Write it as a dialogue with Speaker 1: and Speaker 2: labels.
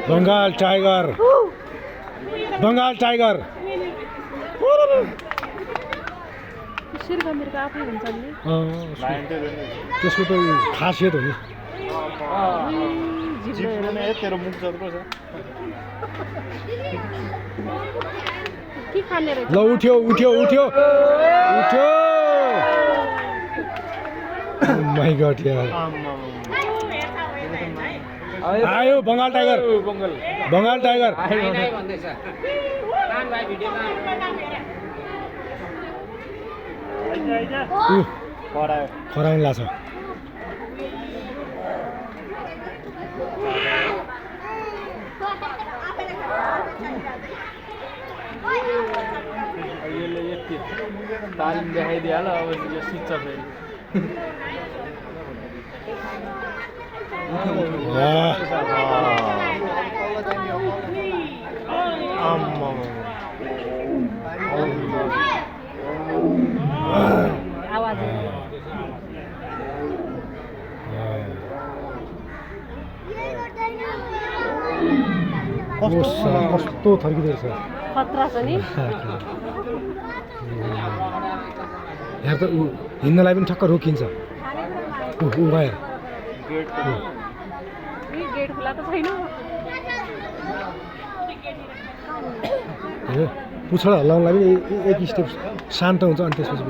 Speaker 1: Bengal tiger Bengal tiger त्यसको त खासियत हो नि ल उठ्यो उठ्यो उठ्यो उठ्यो माय गॉड यार आयो बंगाल टाइगर बंगाल टाइगर खराइन लाग्छ
Speaker 2: तालिम देखाइदिइहाल्यो अब यो सिक्छ फेरि
Speaker 1: कस्तो थर्किँदो रहेछ
Speaker 3: खतरा छ नि
Speaker 1: यहाँ त ऊ हिँड्नलाई पनि ठक्क रोकिन्छ ऊ गएर
Speaker 3: गेट खुला त छैन
Speaker 1: पुछडा हल्लाउनलाई पनि एक स्टेप शान्त हुन्छ अनि त्यसपछि